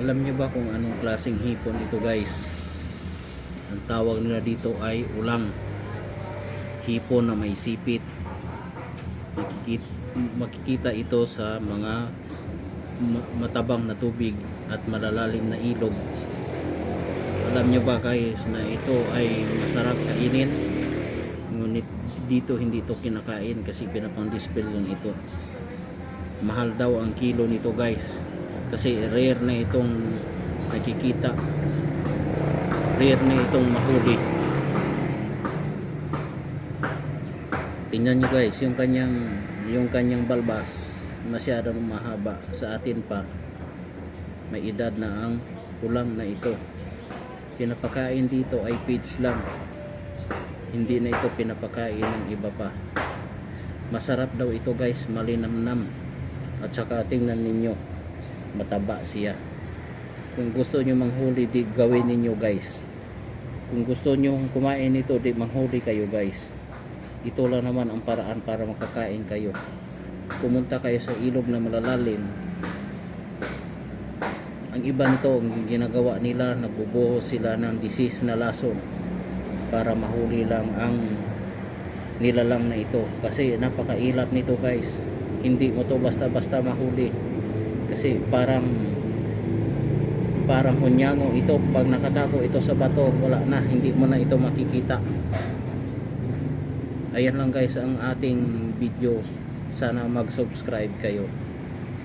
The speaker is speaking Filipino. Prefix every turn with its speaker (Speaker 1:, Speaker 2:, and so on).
Speaker 1: Alam niyo ba kung anong klaseng hipon ito guys? Ang tawag nila dito ay ulang. Hipon na may sipit. Makikita ito sa mga matabang na tubig at malalalim na ilog. Alam niyo ba guys na ito ay masarap kainin? Ngunit dito hindi ito kinakain kasi pinapang-display lang ito. Mahal daw ang kilo nito guys. Kasi rare na itong nakikita, rare na itong mahuli. Tingnan nyo guys, yung kanyang balbas masyadong mahaba. Sa atin pa may edad na ang ulang na ito. Pinapakain dito ay feeds lang, hindi na ito pinapakain ng iba pa. Masarap daw ito guys, malinamnam. At saka tingnan ninyo, mataba siya. Kung gusto nyo manghuli, di gawin ninyo guys. Kung gusto nyo kumain ito, di manghuli kayo guys. Ito lang naman ang paraan para makakain kayo. Pumunta kayo sa ilog na malalalim. Ang iba nito, ang ginagawa nila, nagbubuhos sila ng disease na lason para mahuli lang ang nilalang na ito. Kasi napakailat nito guys. Hindi mo to basta-basta mahuli. Kasi parang hunyango ito. Pag nakatako ito sa bato, wala na, hindi mo na ito makikita. Ayan lang guys ang ating video. Sana mag-subscribe kayo.